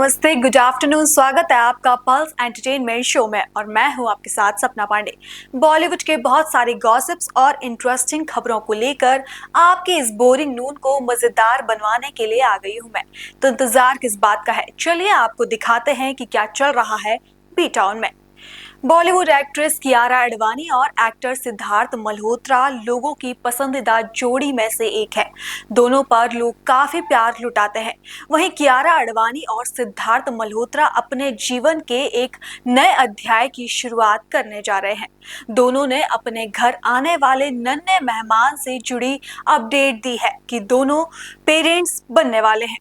नमस्ते, good afternoon. स्वागत है आपका पल्स एंटरटेनमेंट शो में और मैं हूं आपके साथ सपना पांडे। बॉलीवुड के बहुत सारे गॉसिप्स और इंटरेस्टिंग खबरों को लेकर आपके इस बोरिंग नून को मजेदार बनवाने के लिए आ गई हूं मैं। तो इंतजार किस बात का है, चलिए आपको दिखाते हैं कि क्या चल रहा है बी टाउन में। बॉलीवुड एक्ट्रेस कियारा आडवाणी और एक्टर सिद्धार्थ मल्होत्रा लोगों की पसंदीदा जोड़ी में से एक है। दोनों पर लोग काफी प्यार लुटाते हैं। वहीं कियारा आडवाणी और सिद्धार्थ मल्होत्रा अपने जीवन के एक नए अध्याय की शुरुआत करने जा रहे हैं। दोनों ने अपने घर आने वाले नन्हे मेहमान से जुड़ी अपडेट दी है कि दोनों पेरेंट्स बनने वाले हैं।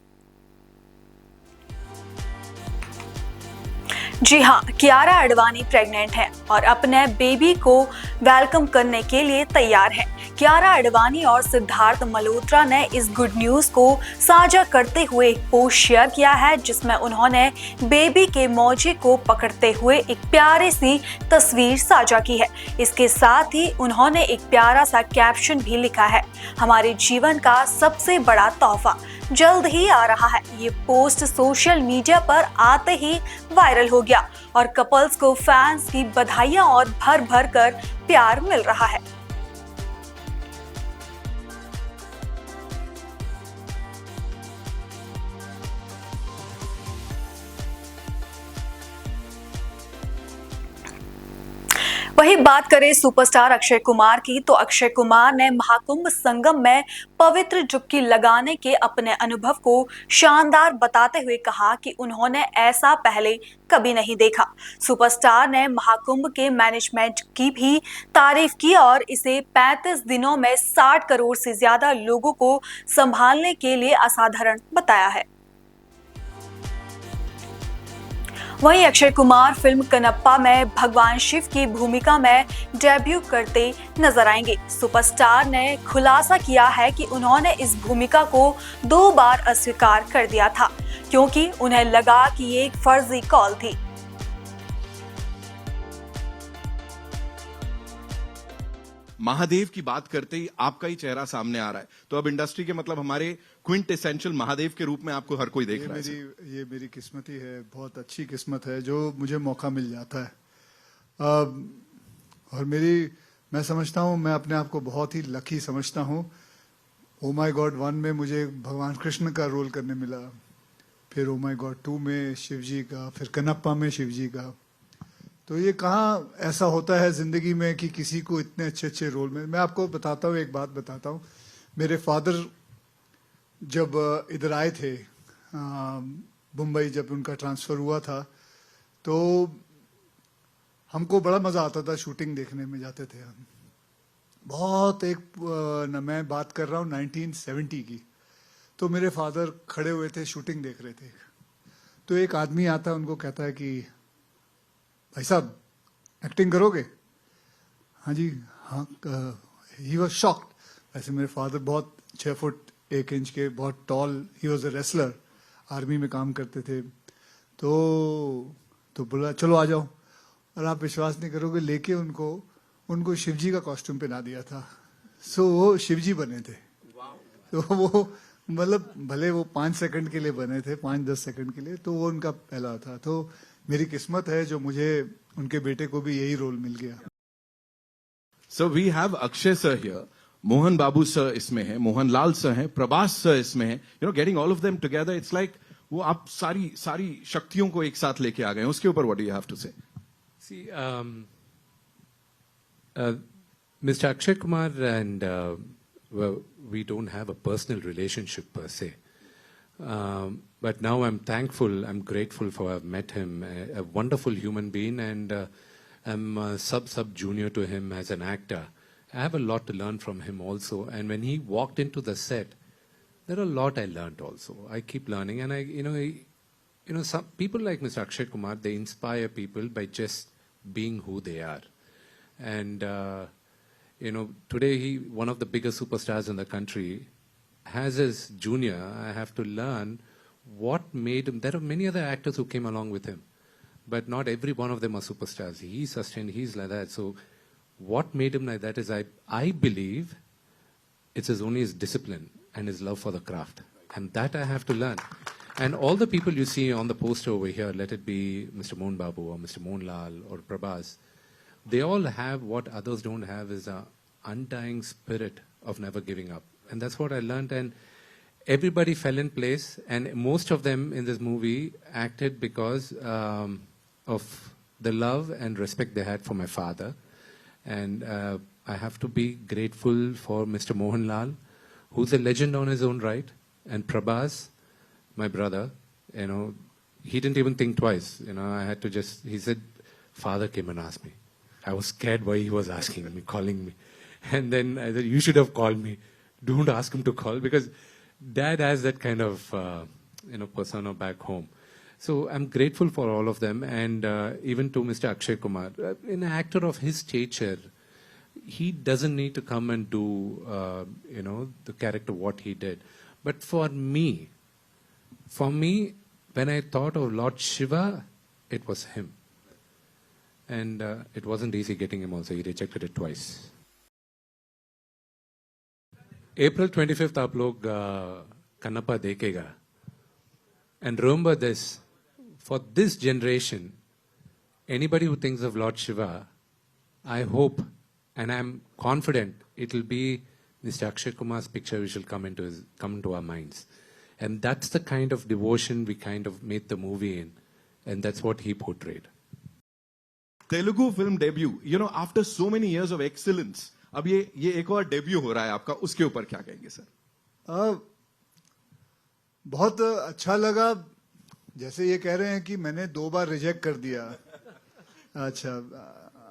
जी हाँ, कियारा आडवाणी प्रेग्नेंट है और अपने बेबी को वेलकम करने के लिए तैयार है। कियारा आडवाणी और सिद्धार्थ मल्होत्रा ने इस गुड न्यूज को साझा करते हुए एक पोस्ट शेयर किया है, जिसमें उन्होंने बेबी के मौजे को पकड़ते हुए एक प्यारी सी तस्वीर साझा की है। इसके साथ ही उन्होंने एक प्यारा सा कैप्शन भी लिखा है, हमारे जीवन का सबसे बड़ा तोहफा जल्द ही आ रहा है। ये पोस्ट सोशल मीडिया पर आते ही वायरल हो गया और कपल्स को फैंस की बधाइयां और भर भर कर प्यार मिल रहा है। वही बात करें सुपरस्टार अक्षय कुमार की, तो अक्षय कुमार ने महाकुंभ संगम में पवित्र डुबकी लगाने के अपने अनुभव को शानदार बताते हुए कहा कि उन्होंने ऐसा पहले कभी नहीं देखा। सुपरस्टार ने महाकुंभ के मैनेजमेंट की भी तारीफ की और इसे 35 दिनों में 60 करोड़ से ज्यादा लोगों को संभालने के लिए असाधारण बताया है। वहीं अक्षय कुमार फिल्म कनप्पा में भगवान शिव की भूमिका में डेब्यू करते नजर आएंगे। सुपरस्टार ने खुलासा किया है कि उन्होंने इस भूमिका को 2 बार अस्वीकार कर दिया था, क्योंकि उन्हें लगा कि ये एक फर्जी कॉल थी। महादेव की बात करते ही आपका ही चेहरा सामने आ रहा है, तो अब इंडस्ट्री के मतलब हमारे क्विंट एसेंशियल महादेव के रूप में आपको हर कोई देख रहा है। ये मेरी किस्मत ही है, बहुत अच्छी किस्मत है जो मुझे मौका मिल जाता है। और मैं समझता हूँ, मैं अपने आप को बहुत ही लकी समझता हूँ। ओ माई गॉड 1 में मुझे भगवान कृष्ण का रोल करने मिला, फिर ओ माई गॉड 2 में शिव जी का, फिर कनप्पा में शिव जी का। तो ये कहाँ ऐसा होता है जिंदगी में कि किसी को इतने अच्छे अच्छे रोल में। मैं आपको बताता हूँ, एक बात बताता हूँ। मेरे फादर जब इधर आए थे मुंबई, जब उनका ट्रांसफर हुआ था, तो हमको बड़ा मजा आता था शूटिंग देखने में। जाते थे हम बहुत मैं बात कर रहा हूँ 1970 की। तो मेरे फादर खड़े हुए थे, शूटिंग देख रहे थे। तो एक आदमी आता है, उनको कहता है कि भाई साहब एक्टिंग करोगे? हाँ जी हाँ। He was shocked. वैसे मेरे फादर बहुत 6 फुट 1 इंच के, बहुत tall. He was a wrestler, army में काम करते थे। तो बोला चलो आ जाओ। और आप विश्वास नहीं करोगे, लेके उनको शिवजी का कॉस्ट्यूम पहना दिया था। सो वो शिवजी बने थे। तो वो मतलब भले वो 5 सेकंड के लिए बने थे, 5-10 सेकंड के लिए, तो वो उनका पहला था। तो मेरी किस्मत है जो मुझे उनके बेटे को भी यही रोल मिल गया। So we have Akshay sir here, Mohan Babu sir इसमें है, मोहन लाल सर हैं, प्रभास सर इसमें है। Getting all of them together, it's like वो आप सारी शक्तियों को एक साथ लेके आ गए। उसके ऊपर what do you have to say? See, Mr. Akshay Kumar and well, we don't have a personal relationship per se. But now I'm thankful, I'm grateful for I've met him, a wonderful human being, and I'm sub junior to him as an actor. I have a lot to learn from him also. And when he walked into the set, there are a lot I learned also. I keep learning, and some people like Mr. Akshay Kumar, they inspire people by just being who they are. And today one of the biggest superstars in the country. As his junior, I have to learn what made him. There are many other actors who came along with him, but not every one of them are superstars. He's sustained, he's like that. So what made him like that is I believe it's only his discipline and his love for the craft. And that I have to learn. And all the people you see on the poster over here, let it be Mr. Mohan Babu or Mr. Mohan Lal or Prabhas, they all have what others don't have is a undying spirit of never giving up. And that's what I learned. And everybody fell in place. And most of them in this movie acted because of the love and respect they had for my father. And I have to be grateful for Mr. Mohan Lal, who's a legend on his own right, and Prabhas, my brother. You know, he didn't even think twice. You know, I had to just, he said, father came and asked me. I was scared why he was asking me, calling me. And then I said, you should have called me. Don't ask him to call, because dad has that kind of, persona back home. So I'm grateful for all of them, and even to Mr. Akshay Kumar. An actor of his stature, he doesn't need to come and do, the character what he did. But for me, when I thought of Lord Shiva, it was him. And it wasn't easy getting him also. He rejected it twice. April 25th, आप लोग कन्नप्पा देखेगा. And remember this, for this generation, anybody who thinks of Lord Shiva, I hope and I'm confident it will be Mr. Akshay Kumar's picture which will come into our minds. And that's the kind of devotion we kind of made the movie in. And that's what he portrayed. Telugu film debut, after so many years of excellence, अब ये एक और debut हो रहा है आपका, उसके ऊपर क्या कहेंगे सर? बहुत अच्छा लगा. जैसे ये कह रहे हैं कि मैंने 2 बार रिजेक्ट कर दिया. अच्छा,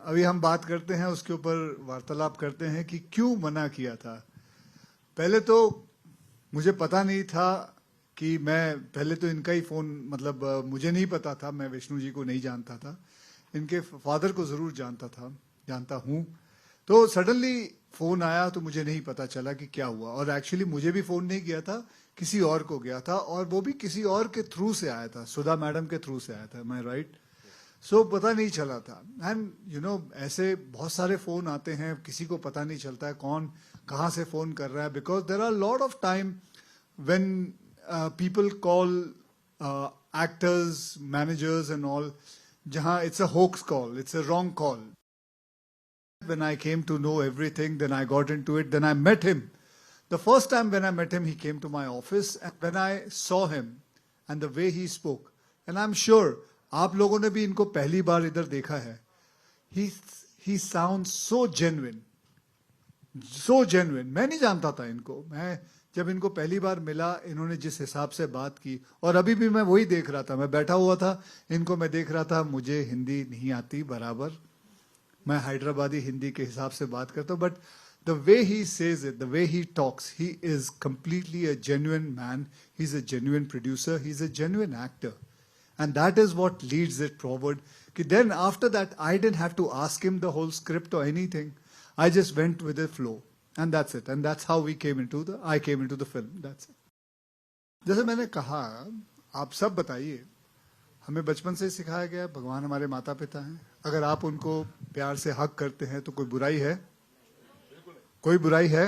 अभी हम बात करते हैं, उसके ऊपर वार्तालाप करते हैं कि क्यों मना किया था. पहले तो मुझे पता नहीं था कि पहले तो इनका ही फोन, मतलब मुझे नहीं पता था, मैं विष्णु जी को नहीं जानता था, इनके फादर को जरूर जानता हूं. तो सडनली फोन आया तो मुझे नहीं पता चला कि क्या हुआ. और एक्चुअली मुझे भी फोन नहीं किया था, किसी और को गया था, और वो भी किसी और के थ्रू से आया था, सुधा मैडम के थ्रू से आया था. मैं राइट? सो पता नहीं चला था. एंड ऐसे बहुत सारे फोन आते हैं, किसी को पता नहीं चलता है कौन कहाँ से फोन कर रहा है, because there are lot of time when people call actors, managers and all, जहाँ it's a hoax call, it's a wrong call. When I came to know everything, then I got into it, then I met him. The first time when I met him, he came to my office, and when I saw him and the way he spoke, and I'm sure आप लोगों ने भी इनको पहली बार इधर देखा है, he sounds so genuine, so genuine. मैं नहीं जानता था इनको. मैं जब इनको पहली बार मिला, इन्होंने जिस हिसाब से बात की, और अभी भी मैं वही देख रहा था, मैं बैठा हुआ था, इनको मैं देख रहा था. मुझे हिंदी नहीं आती बराबर, मैं हैदराबादी हिंदी के हिसाब से बात करता हूँ, but the way he says it, the way he talks, he is completely a genuine man. He's a genuine producer, he's a genuine actor, and that is what leads it forward. Then after that, I didn't have to ask him the whole script or anything. I just went with the flow. And that's it. And that's how I came into the film. That's it. जैसे मैंने कहा, आप सब बताइए, हमें बचपन से सिखाया गया भगवान हमारे माता पिता हैं. अगर आप उनको प्यार से हक करते हैं तो कोई बुराई है? कोई बुराई है?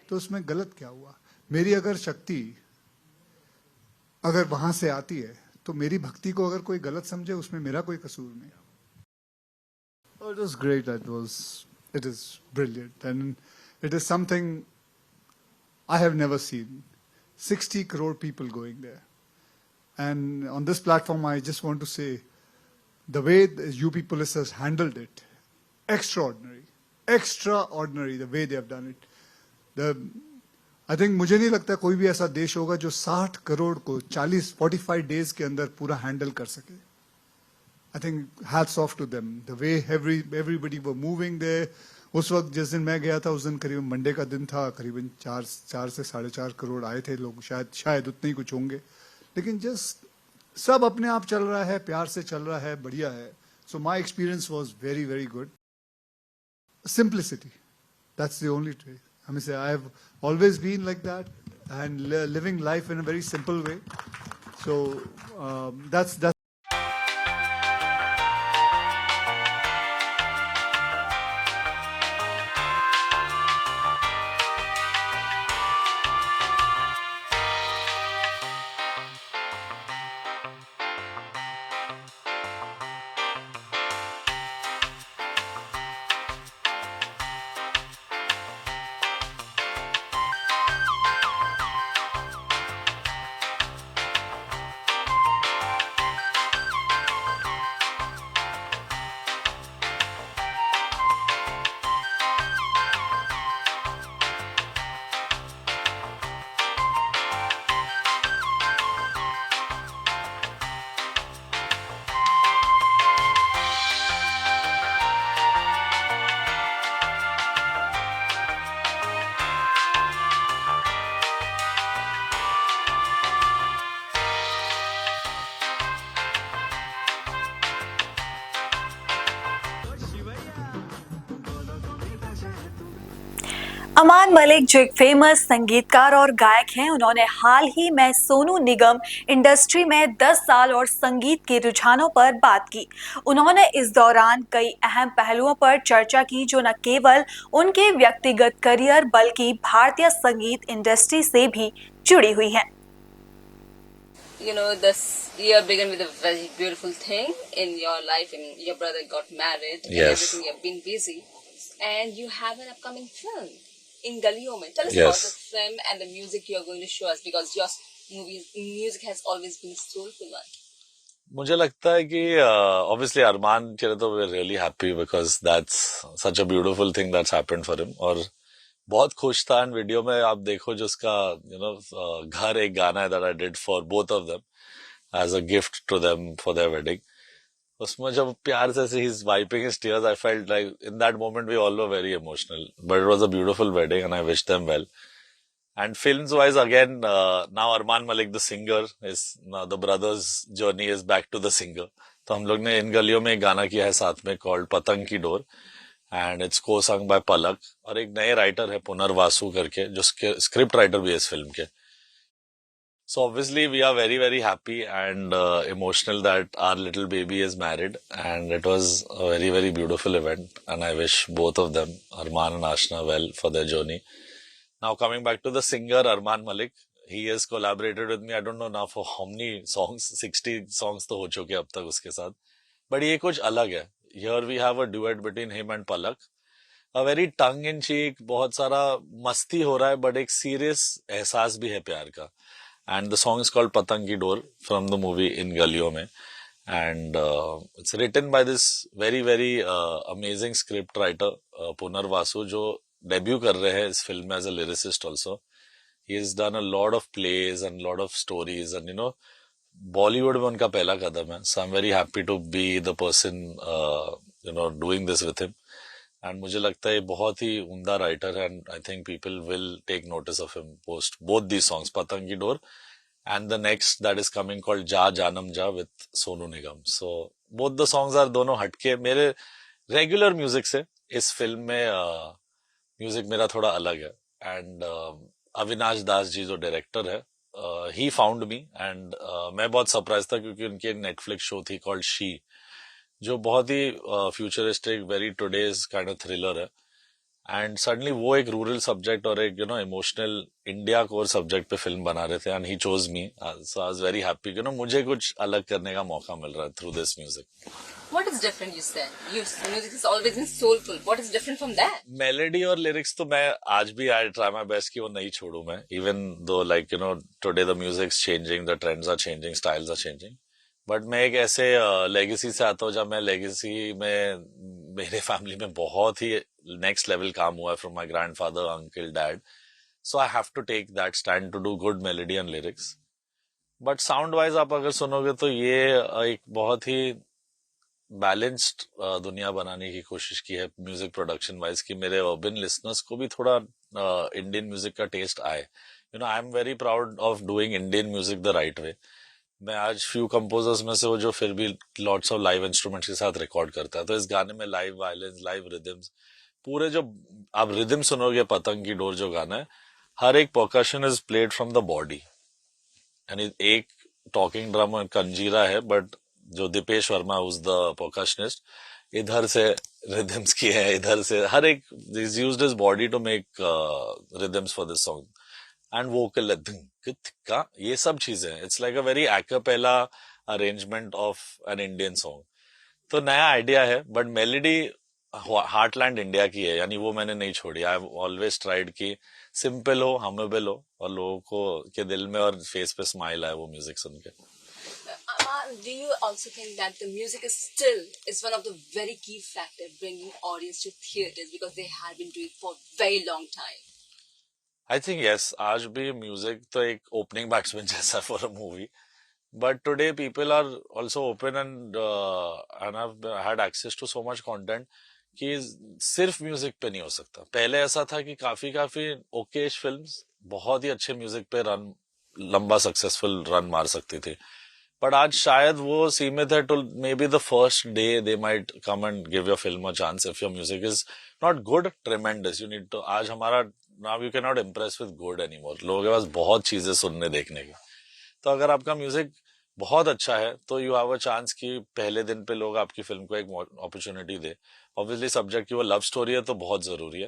तो उसमें गलत क्या हुआ? मेरी अगर शक्ति अगर वहां से आती है, तो मेरी भक्ति को अगर कोई गलत समझे, उसमें मेरा कोई कसूर नहीं. It was great. It is brilliant. And it is something I have never seen. 60 crore people going there. And on this platform, I just want to say, the way the UP Police has handled it, extraordinary. Extraordinary, the way they have done it. I think मुझे नहीं लगता कोई भी ऐसा देश होगा जो 60 करोड़ को 45 days के अंदर पूरा हैंडल कर सके. I think hats off to them. The way everybody were moving there. उस वक्त जिस दिन मैं गया था, उस दिन करीबन मंडे का दिन था, करीबन 4 से 4.5 करोड़ आए थे लोग, शायद उतने ही कुछ होंगे. लेकिन जस्ट सब अपने आप चल रहा है, प्यार से चल रहा है, बढ़िया है. So my experience was very, very good. Simplicity. That's the only trait. I mean, I have always been like that, and living life in a very simple way. So that's अमान मलिक जो एक फेमस संगीतकार और गायक हैं, उन्होंने हाल ही में Sonu Nigam industry में 10 साल और संगीत के रुझानों पर बात की। उन्होंने इस दौरान कई अहम पहलुओं पर चर्चा की जो न केवल उनके व्यक्तिगत करियर बल्कि भारतीय संगीत इंडस्ट्री से भी जुड़ी हुई हैं। You know, this year began with a very beautiful thing in your life. I mean, your brother got married and Yes. everything. You've been busy, and you have an upcoming film in Galiyon Mein. Tell us Yes. about the film and the music you are going to show us, because your music has always been soulful one. मुझे लगता है कि obviously अरमान के लिए तो we're really happy because that's such a beautiful thing that's happened for him और बहुत खुश था। एंड वीडियो में आप देखो जो उसका घर एक गाना है that I did for both of them as a gift to them for their wedding. उसमें जब प्यार से he's wiping his tears, I felt like in that moment we all were very emotional. But it was a beautiful wedding and I wished them well. And films wise again, now Arman Malik the singer is now the brothers journey is back to the singer. तो हम लोग ने इन गलियों में एक गाना किया है साथ में called पतंग की डोर एंड इट्स को संग बाय पलक और एक नए राइटर है पुनर्वासु करके जो स्क्रिप्ट राइटर भी है इस फिल्म के. So obviously we are very very happy and emotional that our little baby is married and it was a very very beautiful event and I wish both of them, Arman and Ashna, well for their journey. Now coming back to the singer Arman Malik, he has collaborated with me I don't know now for how many songs, 60 songs तो हो चुके अब तक उसके साथ, but ये कुछ अलग है. Here we have a duet between him and Palak. A very tongue in cheek, बहुत सारा मस्ती हो रहा है but एक serious एहसास भी है प्यार का. And the song is called Patang Ki Dor from the movie In Galiyon Mein. And it's written by this very very amazing script writer Punar Vasu जो debut कर रहे हैं इस film में as a lyricist also. He has done a lot of plays and lot of stories and you know Bollywood में उनका पहला कदम है. So I am very happy to be the person you know doing this with him and मुझे लगता है बहुत ही उम्दा राइटर है and I think people will take notice of him post both these songs Patang Ki Dor and the next that is coming called Ja Janam Ja with Sonu Nigam. So both the songs are दोनों हटके मेरे रेगुलर म्यूजिक से. इस फिल्म में म्यूजिक मेरा थोड़ा अलग है एंड अविनाश दास जी जो डायरेक्टर है he found me and मैं बहुत सरप्राइज था क्योंकि उनकी नेटफ्लिक्स शो थी कॉल्ड शी जो बहुत ही futuristic very today's kind of thriller है एंड सडनली वो एक रूरल सब्जेक्ट और एक you know emotional India core subject पे फिल्म बना रहे थे and he chose me. So I was very happy you know मुझे कुछ अलग करने का मौका मिल रहा है through this music. What is different, you said? Your music has always been soulful. What is different from that? Melody और लिरिक्स तो मैं आज भी आई ट्राई माय बेस्ट कि वो नहीं छोड़ू मैं even though like you know today the music's changing the trends are changing styles are changing but मैं एक ऐसे लेगेसी से आता हूँ जब मैं लेगेसी में मेरे फैमिली में बहुत ही नेक्स्ट लेवल काम हुआ है from my grandfather uncle dad. So I have to take that stand to do good melody and lyrics but sound wise आप अगर सुनोगे तो ये एक बहुत ही बैलेंस्ड दुनिया बनाने की कोशिश की है म्यूजिक प्रोडक्शन वाइज कि मेरे अर्बन लिसनर्स को भी थोड़ा इंडियन म्यूजिक का टेस्ट आए. You know I am very proud of doing Indian music the right way. मैं आज फ्यू कंपोजर्स में से वो जो फिर भी लॉट्स ऑफ लाइव इंस्ट्रूमेंट्स के साथ रिकॉर्ड करता है तो इस गाने में लाइव वायलेंस लाइव रिदम्स पूरे जो आप रिदम सुनोगे पतंग की डोर जो गाना है हर एक percussion is played from the body यानी एक टॉकिंग ड्रम और कंजीरा है बट जो दीपेश वर्मा उस द परकशनिस्ट इधर से रिदम्स की है इधर से हर एक is used his body to make rhythms for this song and vocal का ये सब चीजें it's like a very a cappella arrangement of an Indian song. तो नया आइडिया है बट मेलेडी हार्टलैंड इंडिया की है यानी वो मैंने नहीं छोड़ी. आई हैव ऑलवेज ट्राइड कि सिंपल हो हमेबल हो और लोगों को के दिल में और फेस पे स्माइल आए वो म्यूजिक सुन के. Do you also think that the music is one of the very key factors bringing audience to theaters because they have been doing it for a very long time? I think yes. आज भी music तो एक opening batsman जैसा for a movie but today people are also open and I've had access to so much content कि सिर्फ music पे नहीं हो सकता. पहले ऐसा था कि काफी ओकेश फिल्म्स बहुत ही अच्छे म्यूजिक पे रन लंबा सक्सेसफुल रन मार सकती थी बट आज शायद वो सीमित है to maybe the first day they might come and give your film a chance if your music is not good tremendous you need to. आज हमारा now you can not impress with good anymore. लोगों के पास बहुत चीजें सुनने देखने की. तो अगर आपका म्यूजिक बहुत अच्छा है तो यू हैव अ चांस कि पहले दिन पे लोग आपकी फिल्म को एक अपॉर्चुनिटी दे. ऑब्वियसली सब्जेक्ट की वो लव स्टोरी है तो बहुत जरूरी है.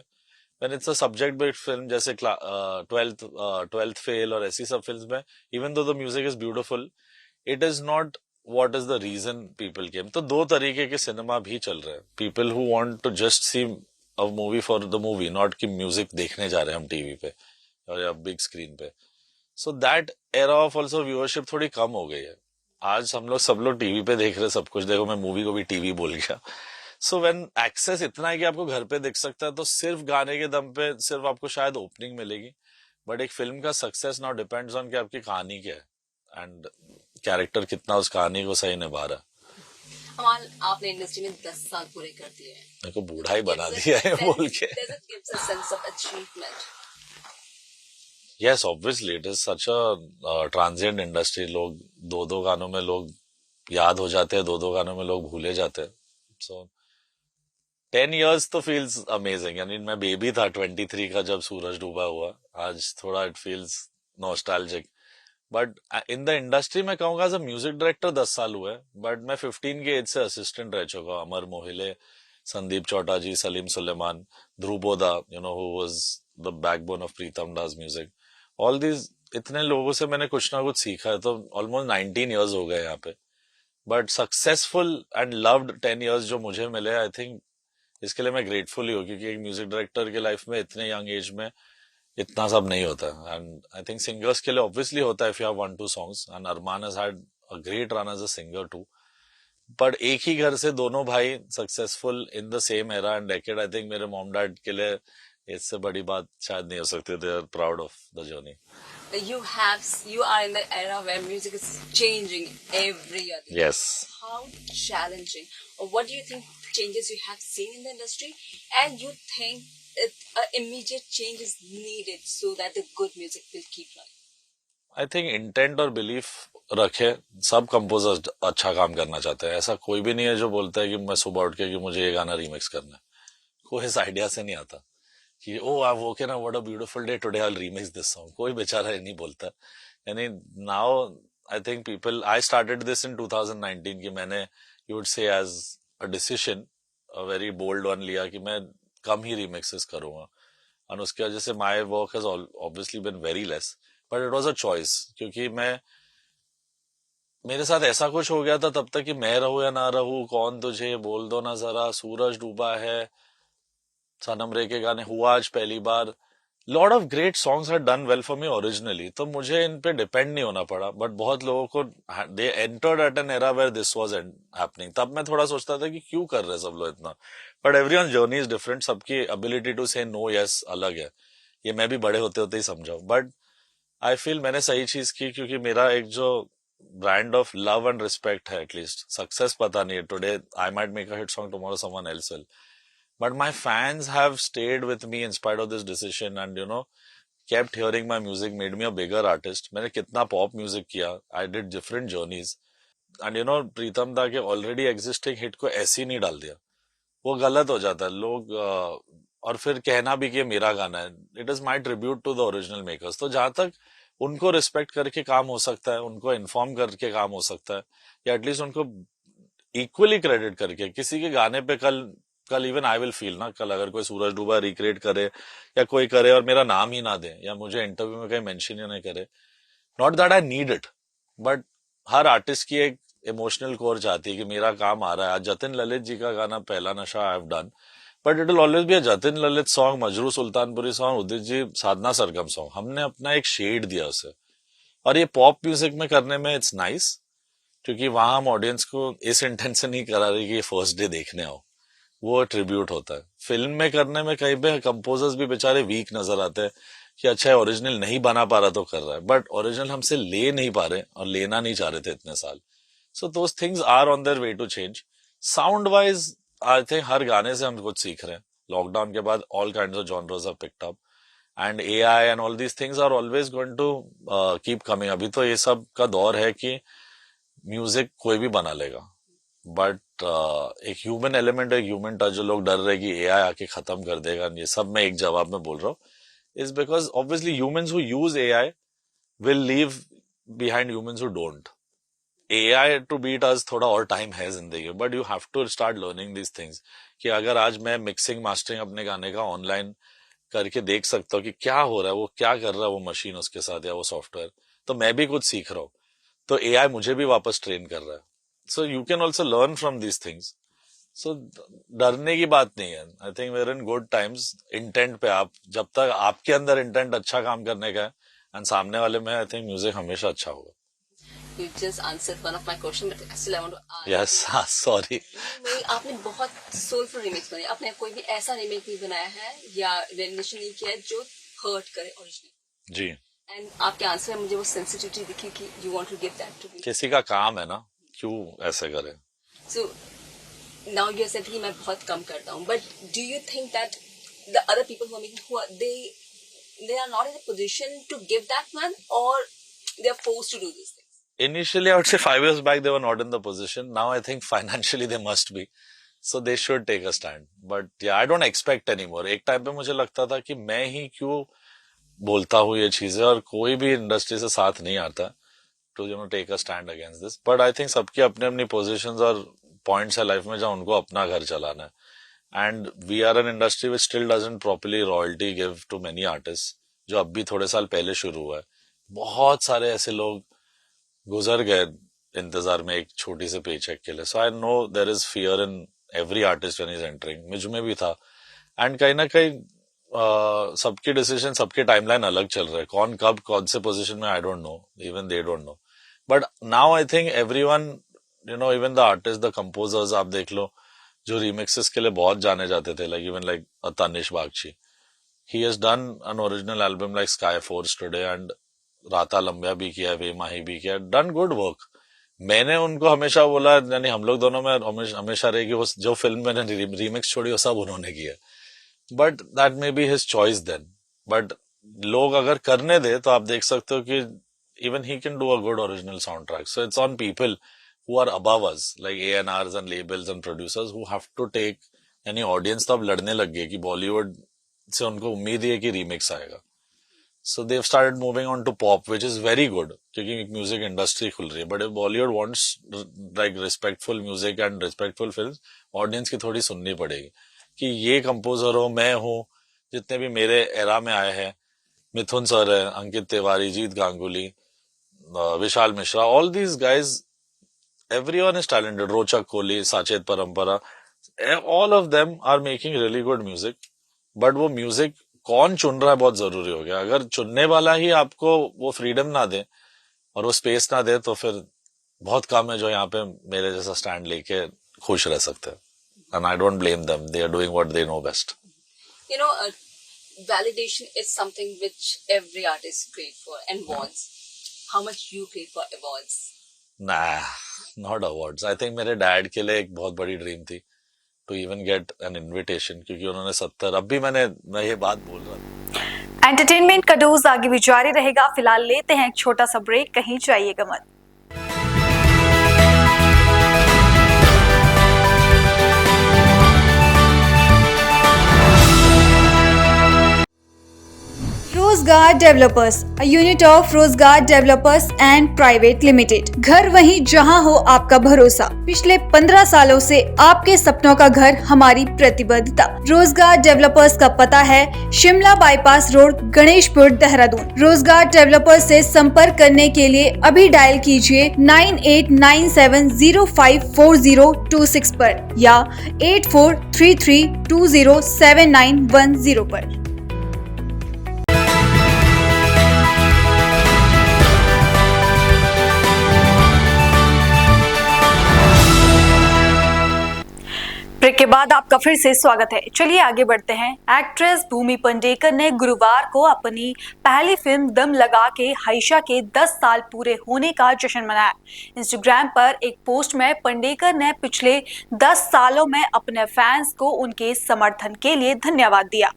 When it's a subject based film जैसे ट्वेल्थ फेल और ऐसी सब फिल्म में, even though the music is beautiful, it is not what is the reason people came. तो दो तरीके के सिनेमा भी चल रहे हैं. People who want to just see a movie for the movie, not कि म्यूजिक देखने जा रहे हैं हम टीवी पे और या बिग स्क्रीन पे. So that era of also viewership थोड़ी कम हो गई है. आज हम लोग सब लोग टीवी पे देख रहे हैं सब कुछ. देखो मैं मूवी को भी टीवी बोल गया. सो व्हेन एक्सेस इतना है कि आपको घर पे देख सकता है, तो सिर्फ गाने के दम पे सिर्फ आपको शायद ओपनिंग मिलेगी. बट एक फिल्म का सक्सेस नाउ डिपेंड्स ऑन कि आपकी कहानी क्या है एंड कैरेक्टर कितना उस कहानी को सही निभा रहा है. अमाल, आपने इंडस्ट्री में 10 साल पूरे कर दिए हैं. मेरे को बूढ़ा ही बना दिया है बोल के. Does it gives a sense of achievement? Yes, obviously it is such a transient industry. लोग दो दो गानों में लोग याद हो जाते हैं, दो दो गानों में लोग भूले जाते हैं. So 10 years तो feels amazing. यानी मैं बेबी था 23 का जब सूरज डूबा हुआ. आज थोड़ा it feels nostalgic. But in the industry में कहूंगा एज अ म्यूजिक डायरेक्टर 10 साल हुए. बट मैं 15 के एज से असिस्टेंट रह चुका. Amar Mohile, Sandeep Chowta ji, Salim Sulaiman, Dhruv Boda, you know who was the backbone of Pritam Das music. All these इतने लोगों से मैंने कुछ ना कुछ सीखा है. तो ऑलमोस्ट 19 इयर्स हो गए यहाँ पे. But successful and loved 10 years जो मुझे मिले, आई थिंक इसके लिए मैं ग्रेटफुल ही हूँ. क्योंकि एक म्यूजिक डायरेक्टर के लाइफ में इतने यंग एज में इतना सब नहीं होता. एंड आई थिंक सिंगर्स के लिए ऑब्वियसली होता है if you have 1-2 songs. And Armaan has had a great run as a singer too. But एक ही घर से दोनों भाई successful in the same era and decade, I think मेरे मॉम डैड के लिए इससे बड़ी बात शायद नहीं हो सकती. They are proud of the journey. You are in the era where music is changing every year. Yes. How challenging, or what do you think changes you have seen in the industry, and you think immediate change is needed so that the good music will keep running? I think intent और belief रखे. सब composers अच्छा काम करना चाहते हैं. ऐसा कोई भी नहीं है जो बोलता है कि मैं सुबह उठ के कि मुझे ये गाना रीमिक्स करना है. कोई इस आइडिया से नहीं आता कि oh I woken up, what a beautiful day today, I will remix this song. कोई बेचारा ये नहीं बोलता. यानी now I think people, I started this in 2019 कि मैंने you would say as a decision, a very bold one लिया कि मैं कम ही रीमिक्सेस करूंगा. और उसकी वजह से my work has obviously been very less. But it was a choice. क्योंकि मैं, मेरे साथ ऐसा कुछ हो गया था तब तक कि मैं रहूं या ना रहूं, कौन तुझे, बोल दो ना जरा, सूरज डूबा है, सनम रे के गाने, हुआ आज पहली बार, lot of great songs had done well for me originally. तो मुझे इन पे डिपेंड नहीं होना पड़ा. बट बहुत लोगों को, they entered at an era where this was happening. तब मैं थोड़ा सोचता था कि क्यों कर रहे सब लोग इतना. But everyone journey is different. सबकी एबिलिटी टू से नो यस अलग है. ये मैं भी बड़े होते होते ही समझा. बट आई फील मैंने सही चीज की. क्योंकि मेरा एक जो brand of love and respect है, एटलीस्ट सक्सेस पता नहीं है. Today I might make a hit song, tomorrow someone else will. But my fans have stayed with me in spite of this decision and, you know, kept hearing my music, made me a bigger artist. मैंने कितना pop music किया. I did different journeys. And, you know, प्रीतम दा के already existing hit को ऐसे ही नहीं डाल दिया. वो गलत हो जाता है. लोग और फिर कहना भी कि ये मेरा गाना है. It is my tribute to the original makers. तो जहां तक उनको रिस्पेक्ट करके काम हो सकता है, उनको इन्फॉर्म करके काम हो सकता है, या एटलीस्ट उनको इक्वली क्रेडिट करके, किसी के गाने पे कल इवन आई विल फील ना, कल अगर कोई सूरज डूबा रिक्रिएट करे या कोई करे और मेरा नाम ही ना दे या मुझे इंटरव्यू में कहीं मेंशन ही नहीं करे, not that I need it, but her artist की एक इमोशनल कोर चाहती है कि मेरा काम आ रहा है. आज जतिन ललित जी का गाना पहला नशा I have done, but it will always be a Jatin Lalit song, Majrooh Sultanpuri song, Udit ji Sadhana Sargam song. हमने अपना एक शेड दिया उसे. और ये पॉप म्यूजिक में करने में इट्स नाइस, क्योंकि वहां हम ऑडियंस को इस इंटेंट से नहीं करा रहे कि ये फर्स्ट डे देखने आओ. वो ट्रिब्यूट होता है. फिल्म में करने में कहीं पे कंपोजर्स भी बेचारे वीक नजर आते हैं कि अच्छा है ओरिजिनल नहीं बना पा रहा तो कर रहा है, बट ओरिजिनल हमसे ले नहीं पा रहे और लेना नहीं चाह रहे थे इतने साल. So those things are on their way to change. Sound wise I think हर गाने से हम कुछ सीख रहे हैं. लॉकडाउन के बाद all kinds of genres have picked up and AI and all these things are always going to keep coming. अभी तो ये सब का दौर है कि म्यूजिक कोई भी बना लेगा, बट एक ह्यूमन एलिमेंट, एक ह्यूमन टच, जो लोग डर रहे कि एआई आके खत्म कर देगा, ये सब मैं एक जवाब में बोल रहा हूँ. is because obviously humans who use AI will leave behind humans who don't. AI to beat us थोड़ा और टाइम है जिंदगी में, but you have to start learning these things कि अगर आज मैं मिक्सिंग मास्टरिंग अपने गाने का ऑनलाइन करके देख सकता हूँ कि क्या हो रहा है, वो क्या कर रहा है वो मशीन उसके साथ या वो सॉफ्टवेयर, तो मैं भी कुछ सीख रहा हूँ, तो AI मुझे भी वापस ट्रेन कर रहा है. So you can also learn from these things. So डरने की बात नहीं है. I think we're in good times. Intent पे आप जब तक आपके अंदर इंटेंट अच्छा काम करने का है एंड सामने वाले में, आई थिंक म्यूजिक हमेशा अच्छा होगा. You just answered one of my question, but still I want to ask. Yes, sorry. आपने बहुत सोलफुल रिमिक्स बनाए. आपने कोई भी ऐसा रिमेक नहीं बनाया है या रेनिमेशन नहीं किया है जो हर्ट करे ओरिजिनल. जी. एंड आपके आंसर में मुझे वो सेंसिटिविटी दिखी कि you want to give that to me. किसी का काम है ना, क्यों ऐसे करे. So now you said कि मैं बहुत कम करता हूँ, but do you think that the other people who are making, they are not in a position to give that one, or they are forced to do this thing? Initially, I would say 5 years back, they were not in the position. Now, I think financially they must be. So they should take a stand. But yeah, I don't expect anymore. एक time पे मुझे लगता था कि मैं ही क्यों बोलता हूँ ये चीजें और कोई भी इंडस्ट्री से साथ नहीं आता to take a stand against this. But I think सबकी अपनी अपनी positions और points है लाइफ में जहाँ उनको अपना घर चलाना है. And we are an industry which still doesn't properly royalty give to many artists, जो अब भी थोड़े साल पहले शुरू हुआ है. बहुत सारे ऐसे लोग गुजर गए इंतजार में एक छोटी से पेचेक के लिए. So I know there is fear in every artist when he is entering. मुझ में भी था. एंड कहीं ना कहीं सबके डिसीजन, सबके टाइमलाइन अलग चल रहे हैं. कौन कब कौन से पोजीशन में, I don't know, even they don't know. But now I think everyone, even the artist, the composers, आप देख लो जो रीमिक्सेस के लिए बहुत जाने जाते थे, like even like Tanish Bagchi. He has done an original album like sky force today, and राता लंबिया भी किया, वे माही भी किया, डन गुड वर्क. मैंने उनको हमेशा बोला, यानी हम लोग दोनों में हमेशा रहेगी, वो जो फिल्म मैंने रीमिक्स छोड़ी वो सब उन्होंने किया. But that may be his choice then. But लोग अगर करने दे तो आप देख सकते हो कि even he can do a good original sound track. So it's on people who are above us, like A&Rs and labels and producers, who have to take. यानी ऑडियंस तो अब लड़ने लग गई कि बॉलीवुड से उनको उम्मीद है कि रीमिक्स आएगा. So they've started moving on to pop, which is very good, क्योंकि म्यूजिक इंडस्ट्री खुल रही है. But if Bollywood wants like respectful music and respectful films, audience की थोड़ी सुननी पड़ेगी कि ये कंपोजर हो, मैं हूँ, जितने भी मेरे एरा में आए हैं, मिथुन सर है, अंकित तिवारी, जीत Ganguly, Vishal Mishra, all these guys, everyone is talented. रोचक कोहली, साचेत परंपरा, all of them are making really good music. But वो म्यूजिक कौन चुन रहा है बहुत जरूरी हो गया. अगर चुनने वाला ही आपको वो फ्रीडम ना दे और वो स्पेस ना दे, तो फिर बहुत कम है जो यहाँ पे मेरे जैसा स्टैंड लेके खुश रह सकते हैं. And I don't blame them, they are doing what they know best. Validation is something which every artist crave for and wants. How much you crave for awards? Nah, not awards. I think मेरे dad के लिए एक बहुत बड़ी dream थी to even get an invitation, क्योंकि उन्होंने 70, अब भी मैं ये बात बोल रहा था. एंटरटेनमेंट का डोज आगे भी जारी रहेगा. फिलहाल लेते हैं एक छोटा सा ब्रेक, कहीं जाइएगा मत. रोजगार डेवलपर्स, अ यूनिट ऑफ रोजगार डेवलपर्स एंड प्राइवेट लिमिटेड. घर वहीं जहां हो आपका भरोसा. पिछले 15 सालों से आपके सपनों का घर हमारी प्रतिबद्धता. रोजगार डेवलपर्स का पता है शिमला बाईपास रोड, गणेशपुर, देहरादून. रोजगार डेवलपर्स से संपर्क करने के लिए अभी डायल कीजिए 9897054026 पर या 8433207910 पर. ब्रेक के बाद आपका फिर से स्वागत है. चलिए आगे बढ़ते हैं. एक्ट्रेस भूमि पेडनेकर ने गुरुवार को अपनी पहली फिल्म दम लगा के हाइशा के 10 साल पूरे होने का जश्न मनाया. इंस्टाग्राम पर एक पोस्ट में पेडनेकर ने पिछले 10 सालों में अपने फैंस को उनके समर्थन के लिए धन्यवाद दिया.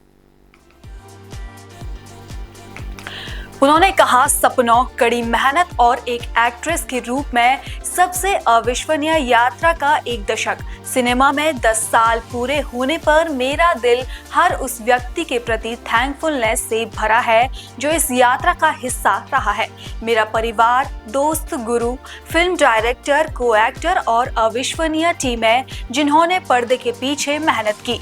उन्होंने कहा, सपनों, कड़ी मेहनत और एक एक्ट्रेस के रूप में सबसे अविश्वसनीय यात्रा का एक दशक। सिनेमा में 10 साल पूरे होने पर मेरा दिल हर उस व्यक्ति के प्रति थैंकफुलनेस से भरा है जो इस यात्रा का हिस्सा रहा है। मेरा परिवार, दोस्त, गुरु, फिल्म डायरेक्टर, को एक्टर और अविश्वसनीय टीम है जिन्होंने पर्दे के पीछे मेहनत की।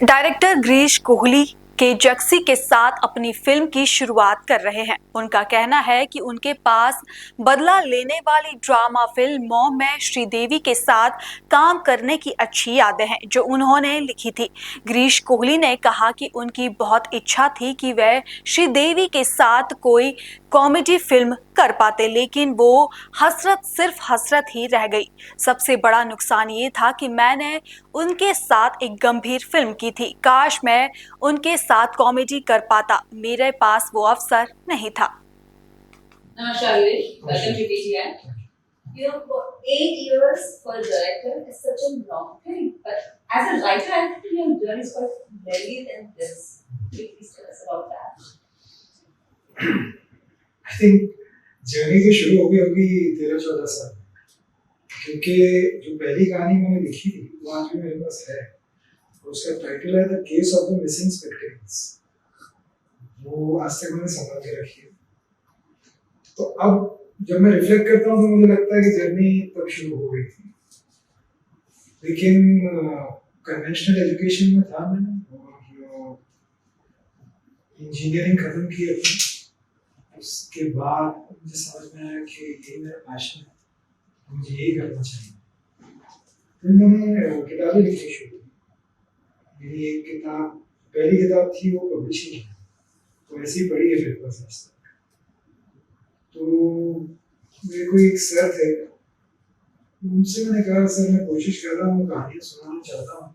डायरेक्टर गिरीश कोहली के जक्सी के साथ अपनी फिल्म की शुरुआत कर रहे हैं। उनका कहना है कि उनके पास बदला लेने वाली ड्रामा फिल्म मॉम में श्रीदेवी के साथ काम करने की अच्छी यादें हैं जो उन्होंने लिखी थी। गिरीश कोहली ने कहा कि उनकी बहुत इच्छा थी कि वह श्रीदेवी के साथ कोई कॉमेडी फिल्म कर पाते, लेकिन वो हसरत सिर्फ हसरत ही रह गई। सबसे बड़ा नुकसान ये था कि मैंने उनके साथ एक गंभीर फिल्म की थी। काश मैं उनके साथ कॉमेडी कर पाता, मेरे पास वो अवसर नहीं था। Namaskar, Girish. Welcome to PTN. You know, for 8 years for a director is such a long thing. But as a writer, I think your journey is quite varied in this. Please tell us about that. I think journey तो शुरू हो गई होगी 13-14 साल, क्योंकि जो पहली कहानी मैंने लिखी थी वो आज भी मेरे पास है। उसका टाइटल है the case of the missing spectacles. वो आज तक मैंने संभाल के रखी है। तो अब जब मैं रिफ्लेक्ट करता हूँ तो मुझे लगता है कि जर्नी तब शुरू हो गई थी, लेकिन कन्वेंशनल एजुकेशन में था मैंने, और इंजीनियरिंग खत्म की अपनी। उसके बाद मुझे समझ में आया कि ये मेरा पैशन है, मुझे यही करना चाहिए। फिर मैंने किताबें लिखनी शुरू की। मेरी एक किताब, पहली किताब थी वो पब्लिशिंग है, तो ऐसी ही पड़ी है मेरे पास आज तक। तो मेरे को एक सर थे, उनसे मैंने कहा, सर मैं कोशिश कर रहा हूँ, कहानियाँ सुनाना चाहता हूँ,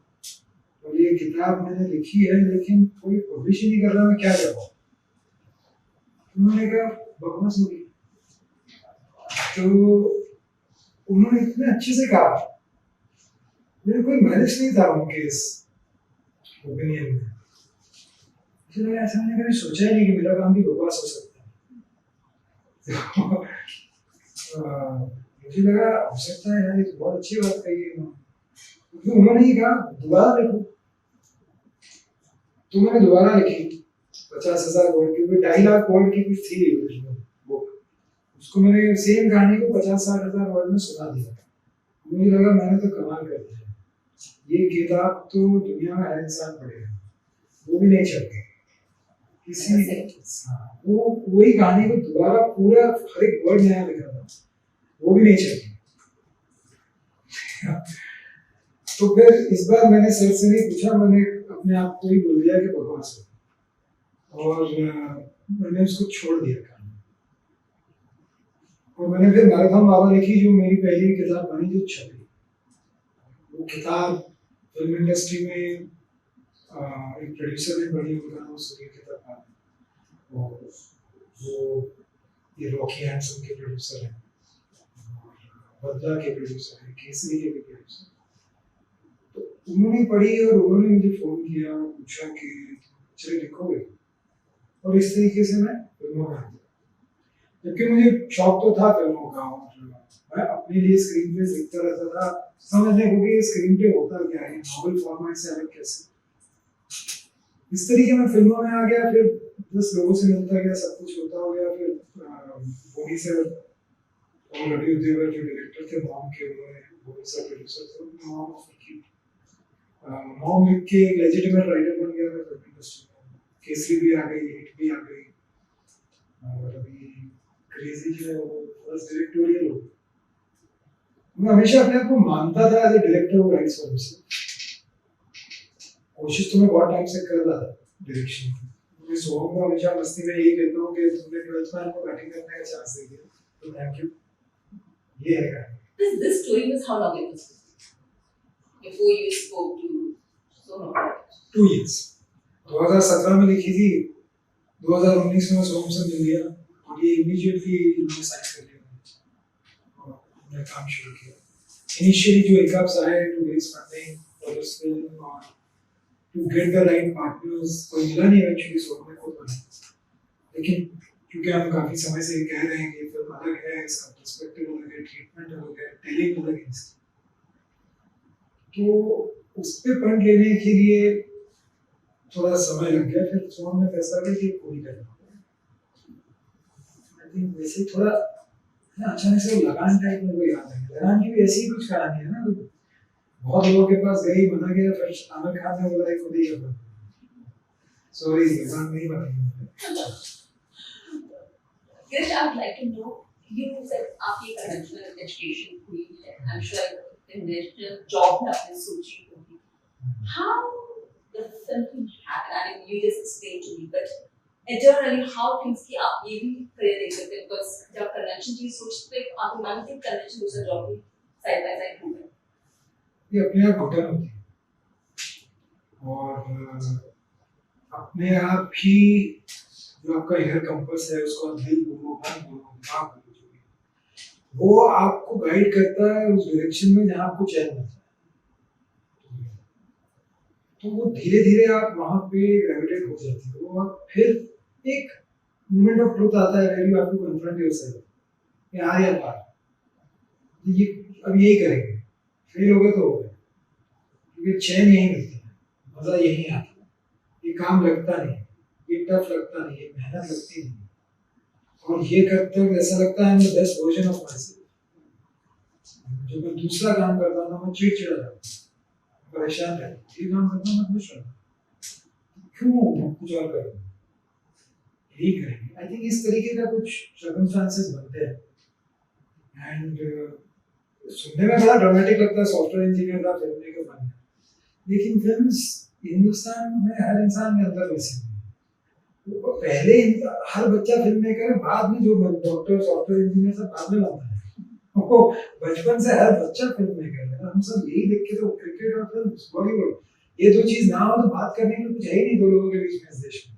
और ये किताब मैंने लिखी है लेकिन कोई पब्लिश ही नहीं कर रहा, मैं क्या कर पाऊँ। उन्होंने कहा बकवास होगी। तो उन्होंने इतने अच्छे से कहा, मेरे कोई मैनेज नहीं था उनके इस ओपिनियन में। मुझे लगा ऐसा मैंने कभी सोचा ही नहीं कि मेरा काम भी बकवास हो सकता है। मुझे लगा हो सकता है यार, ये तो बहुत अच्छी बात कही है क्योंकि उन्होंने ही कहा दोबारा लिखो। तो मैंने दोबारा लिखी 50,000 वर्ड की, 2.5 लाख वर्ड की कुछ थी बुक। उसको मैंने सेम कहानी को 50-60,000 वर्ड में सुना दिया। मुझे लगा मैंने तो कमाल कर दिया, ये किताब तो दुनिया में हर इंसान पढ़ेगा, वो भी नहीं चलती किसी। वो वही कहानी को दोबारा पूरा हर एक वर्ड नया लिखा था, वो भी नहीं चलती। तो फिर इस बार मैंने सर से नहीं पूछा, मैंने अपने आप को ही बोल दिया कि बकवास है, और मैंने उसको छोड़ दिया काम। और मैंने फिर मैराथन बाबा लिखी, जो मेरी पहली किताब बनी, जो छपी। वो किताब फिल्म इंडस्ट्री में एक प्रोड्यूसर ने पढ़ी, उनका नाम सूर्य किताब, और वो ये रॉकी हैंडसम के प्रोड्यूसर हैं, बदला के प्रोड्यूसर हैं, केसरी के भी प्रोड्यूसर। तो उन्होंने पढ़ी और उन्होंने मुझे फोन किया, पूछा कि चलिए लिखोगे, और इस तरीके से मैं फिल्मों में आ गया। जबकि मुझे शौक तो था फिल्मों का, और मैं अपने लिए स्क्रीन पे लिखता रहता था, समझने को कि स्क्रीन पे होता क्या है, नॉवल फॉर्मेट से अलग कैसे। इस तरीके में फिल्मों में आ गया, फिर 10 लोगों से मिलता गया, सब कुछ होता हो गया। फिर बोनी सर और रवि उद्योगर जो डायरेक्टर थे मॉम के, उन्होंने बोनी सर प्रोड्यूसर थे, मॉम लिख के एक लेजिटिमेट राइटर बन गया मैं फिल्म इंडस्ट्री में। केसरी भी आ गई, हिट भी आ गई, और अभी क्रेजी जो है वो फर्स्ट डायरेक्टोरियल हो। मैं हमेशा अपने आप को मानता था as a director who writes for himself. कोशिश तो मैं बहुत टाइम से कर रहा था डायरेक्शन की। मैं सोहम को हमेशा मस्ती में यही कहता हूँ कि तुमने 12th में हमको बैटिंग करने का चांस दे दिया, तो थैंक यू। ये है कहानी। This story was how long ago before you spoke to Soham about it? 2 years। 2017 में लिखी थी, 2019 में सोहम से मिल गया, और ये इमीडिएटली उन्होंने साइन कर लिया। हमने काम शुरू किया। इनिशियली जो हिकअप्स आए to raise funding for this film और to get the right partners, कोई मिला नहीं एक्चुअली, सो हमने खुद बनाया। लेकिन क्योंकि हम काफी समय से कह रहे हैं कि फिल्म अलग है, इसका पर्सपेक्टिव अलग है, ट्रीटमेंट अलग है, टेलिंग अलग है इसकी, तो उस पे फंड लेने के लिए थोड़ा समय लग गया। फिर तो हमने फैसला किया कि पूरी करना। आई थिंक वैसे थोड़ा ना अचानक से वो लगान टाइप में कोई याद है, लगान की भी ऐसी ही कुछ कहानी है ना, तो बहुत लोगों के पास गई, बना गया, फिर आमिर खान ने बोला खुद ही कर, सॉरी लगान नहीं बनाई। Yes, I would like to know, you said आपकी conventional education हुई है, I'm sure conventional job में आपने सोची होगी. How the film thing happened? I mean, you just explained to me, but internally how things की आप ये भी करियर देख सकते हैं, because जब convention चीज सोचते हैं, आप मानते हैं convention दूसरा job भी side by side होगा. ये अपने आप घुटन होती है और अपने आप ही जो आपका हेयर कंपस है, उसको दिल बोलो, मन बोलो, दिमाग बोलो, जो भी, वो आपको गाइड करता है उस डायरेक्शन में जहाँ आपको चैन मिलता है। तो वो धीरे धीरे आप वहाँ पे ग्रेविटेट हो जाते हो और फिर एक मोमेंट ऑफ ट्रुथ आता है where you have to confront yourself कि हाँ यार बात ये अब यही करेंगे, फेल हो गए तो हो गए, क्योंकि चैन यही मिलती है, मजा यही आता है, ये काम लगता नहीं, ये टफ लगता नहीं, ये मेहनत लगती नहीं, और ये करते हुए ऐसा लगता है मैं best version of my self. जब मैं दूसरा काम करता हूँ ना, मैं चिड़चिड़ा रहता हूँ, परेशान रहता हूँ, ये काम करता हूँ मैं खुश रहता हूँ, क्यों कुछ और करूँ, यही करेंगे। आई थिंक इस तरीके का कुछ सर्कमस्टांसेस बनते हैं एंड सुनने में बड़ा ड्रामेटिक लगता है, सॉफ्टवेयर इंजीनियर का फिल्म मेकर बन गया, लेकिन फिल्म्स हिंदुस्तान में हर इंसान के अंदर वैसी है। तो पहले हर बच्चा फिल्म मेकर है, बाद में जो डॉक्टर सॉफ्टवेयर इंजीनियर सब बाद में बनता है, वो बचपन से हर बच्चा फिल्म मेकर है। हम सब यही देख के, तो क्रिकेट और फिल्म, बॉलीवुड, ये दो चीज ना हो तो बात करने के लिए कुछ है ही नहीं दो लोगों के बीच में इस देश में।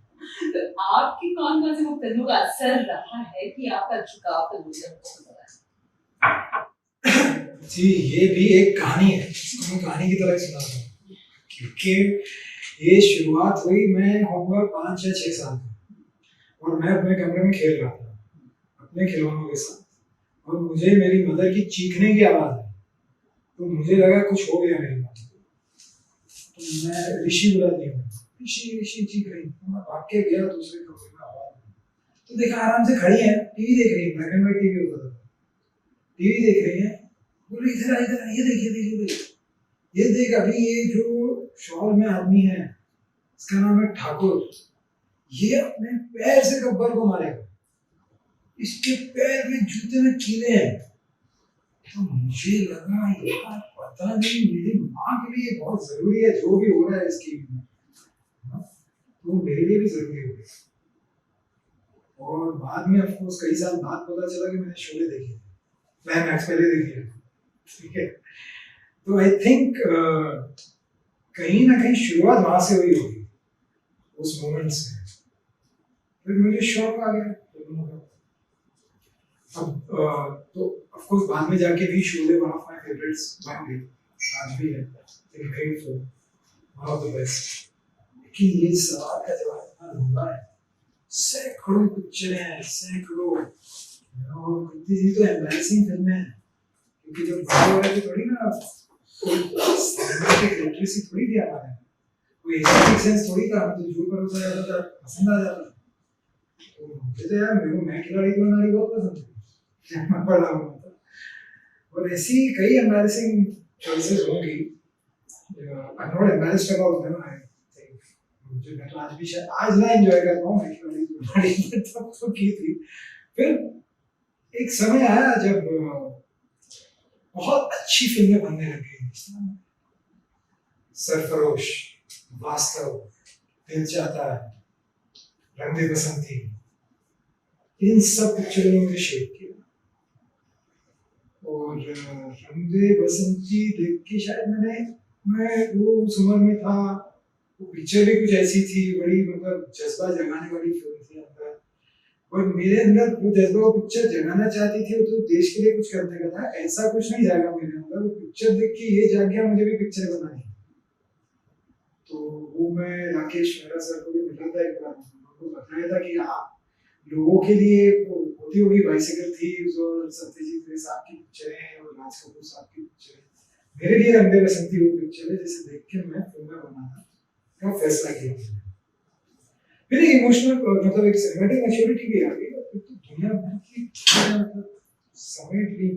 तो आपकी कौन कौन सी वो फिल्मों का असर रहा है कि आपका झुकाव फिल्मों से होता है? जी ये भी एक कहानी है, इसको मैं कहानी की तरह सुनाता हूँ, क्योंकि ये शुरुआत हुई, मैं होऊंगा 5 या 6 साल का और मैं अपने कमरे में खेल रहा था अपने खिलौनों के साथ, और मुझे मेरी मदर की चीखने की आवाज आई, तो मुझे लगा कुछ हो गया मेरी मदर को, तो मैं ऋषि बुला दिया, ऋषि ऋषि चीख रही, तो मैं भाग के गया दूसरे कमरे में, आवाज तो देखा आराम से खड़ी है, टीवी देख रही है, ब्लैक एंड व्हाइट टीवी होता था, टीवी देख रही है, बोले इधर इधर ये देखिए ये देख, अभी ये जो शॉल में आदमी है इसका नाम है ठाकुर, ये अपने पैर से गब्बर को मारेगा, इसके पैर में जूते में कीले हैं। तो मुझे लगा यार पता नहीं मेरी माँ के लिए बहुत जरूरी है जो भी हो रहा है इसकी में, तो मेरे लिए भी जरूरी हो गया। और बाद में ऑफकोर्स कई साल बाद पता चला कि मैंने शोले देखे, मैं मैक्स पहले देखी है, ठीक है। तो आई थिंक कहीं ना कहीं शुरुआत वहां से हुई होगी, उस मोमेंट से, फिर मुझे शौक आ गया फिल्मों का। अब तो ऑफ कोर्स बाद में जाके भी Sholay one of my favourites बन गई, आज भी है, एक great film, one of the best. लेकिन ये सवाल का जवाब इतना लंबा है, सैकड़ों पिक्चरें हैं, सैकड़ों, और कितनी तो एम्बैरेसिंग फिल्में हैं, क्योंकि जब बड़े हो रहे थे थोड़ी ना सिनेमैटिक लिटरेसी थोड़ी थी हमारे, कोई एस्थेटिक सेंस थोड़ी था, हम तो जो पर जाता था पसंद आ जाता। तो मुझे तो यार मैं खिलाड़ी तो नारी बहुत पसंद है, मैं पढ़ा हुआ था, और ऐसी कई एम्बैरेसिंग चॉइसेस होंगी, I am not embarrassed about them, I think मुझे मैं तो आज भी शायद आज ना एंजॉय कर रहा हूँ, मैं खिलाड़ी तो नारी तब तो की थी। फिर एक समय आया जब बहुत अच्छी फिल्में बनने लगी हिंदुस्तान में, सरफरोश, वास्तव, दिल चाहता है, रंग दे बसंती, इन सब पिक्चरों ने मुझे शेप किया। और रंग दे बसंती देख के शायद मैं वो उस उम्र में था, वो पिक्चर भी कुछ ऐसी थी, बड़ी मतलब जज्बा जगाने वाली फिल्म थी अंदर, और मेरे अंदर जो जज्बा वो पिक्चर जगाना चाहती थी वो तो देश के लिए कुछ करने का था, ऐसा कुछ नहीं जागा मेरे अंदर। वो पिक्चर देख के ये जाग गया मुझे भी पिक्चर बनानी है। तो वो मैं राकेश मेहरा सर को भी मिला था एक बार, उनको बताया था कि हाँ लोगों के लिए होती होगी बाइसिकल थीव्स और सत्यजीत रे साहब की पिक्चरें और राज कपूर साहब की पिक्चरें, मेरे लिए रंगे बसंती वो पिक्चर है जिसे देख के मैं फिल्में बनाना का फैसला किया। फिर इमोशनल मतलब एक सिनेमैटिक मैच्योरिटी भी आ गई, तो दुनिया भर की मतलब समेट ली,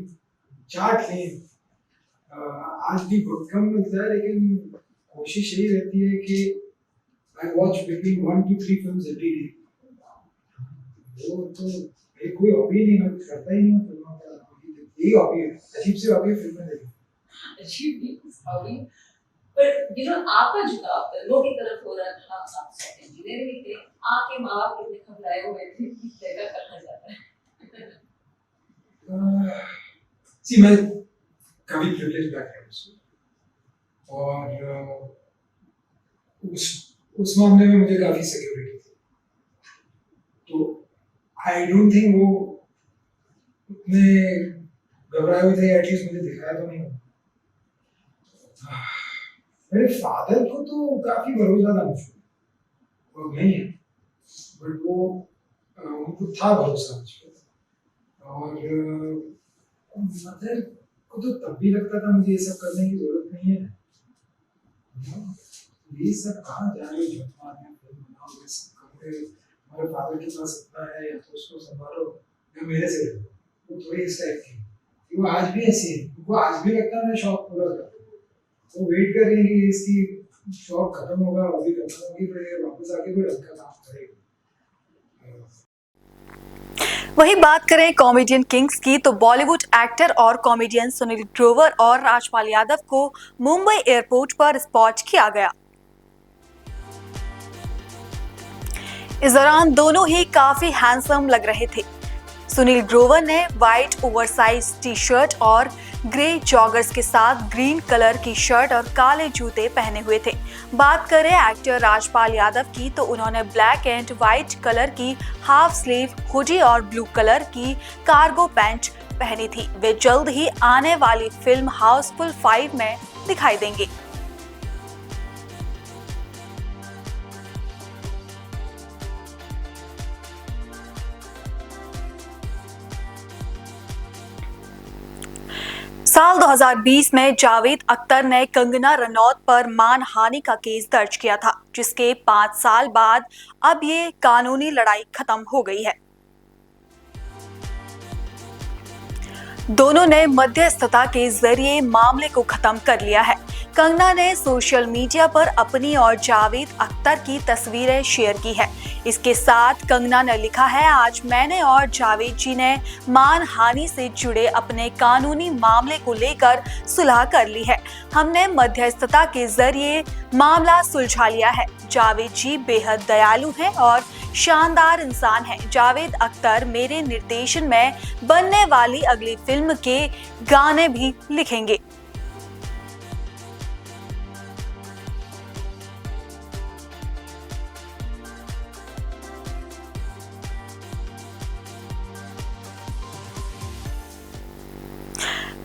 चाट ली। आज भी बहुत कम मिलता है, लेकिन कोशिश यही रहती है कि I watch between 1 to 3 films every day. वो तो मेरी कोई हॉबी नहीं, मैं कुछ करता ही नहीं हूँ फिल्मों का, यही हॉबी है, अजीब सी हॉबी है फिल्में देखना। अजीब नहीं हॉबी, पर यू नो आपका झुकाव फिल्मों की तरफ हो रहा था, आप सॉफ्टवेयर इंजीनियर भी थे, आपके माँ बाप कितने घबराए हुए थे कि बेटा कहाँ जाता है? सी मैं काफी प्रिविलेज बैकग्राउंड से, और उस मामले में मुझे काफी सिक्योरिटी थी, तो आई डोंट थिंक वो उतने घबराए हुए थे, एटलीस्ट मुझे दिखाया तो नहीं। मेरे फादर को तो काफी भरोसा था मुझ पर, वो नहीं है बट वो उनको था भरोसा मुझ पर, और मदर को तो तब भी लगता था मुझे ये सब करने की जरूरत नहीं है, ये सब कहाँ जा रहे हो, झटमा है फिल्म बनाओ, ये सब करोगे, हमारे फादर के पास इतना है, या तो उसको संभालो या मेरे से लो। वो थोड़ी इस टाइप की, वो आज भी ऐसी है, उनको आज भी लगता है मैं शौक पूरा कर, वो वेट कर रही है कि इसकी शौक खत्म होगा, अभी खत्म होगी, फिर वापस आके कोई ढंग का काम करेगा। वही बात करें कॉमेडियन किंग्स की, तो बॉलीवुड एक्टर और कॉमेडियन सुनील ग्रोवर और राजपाल यादव को मुंबई एयरपोर्ट पर स्पॉट किया गया। इस दौरान दोनों ही काफी हैंडसम लग रहे थे। सुनील ग्रोवर ने व्हाइट ओवरसाइज टी शर्ट और ग्रे जॉगर्स के साथ ग्रीन कलर की शर्ट और काले जूते पहने हुए थे। बात करें एक्टर राजपाल यादव की, तो उन्होंने ब्लैक एंड व्हाइट कलर की हाफ स्लीव हुडी और ब्लू कलर की कार्गो पैंट पहनी थी। वे जल्द ही आने वाली फिल्म हाउसफुल 5 में दिखाई देंगे। साल 2020 में जावेद अख्तर ने कंगना रनौत पर मानहानि का केस दर्ज किया था, जिसके 5 साल बाद अब ये कानूनी लड़ाई खत्म हो गई है। दोनों ने मध्यस्थता के जरिए मामले को खत्म कर लिया है। कंगना ने सोशल मीडिया पर अपनी और जावेद अख्तर की तस्वीरें शेयर की है। इसके साथ कंगना ने लिखा है, आज मैंने और जावेद जी ने मानहानि से जुड़े अपने कानूनी मामले को लेकर सुलह कर ली है। हमने मध्यस्थता के जरिए मामला सुलझा लिया है। जावेद जी बेहद दयालु हैं और शानदार इंसान हैं। जावेद अख्तर मेरे निर्देशन में बनने वाली अगली फिल्म के गाने भी लिखेंगे।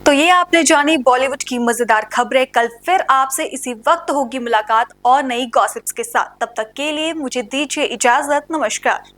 तो ये आपने जानी बॉलीवुड की मजेदार खबरें। कल फिर आपसे इसी वक्त होगी मुलाकात और नई गॉसिप्स के साथ। तब तक के लिए मुझे दीजिए इजाजत। नमस्कार।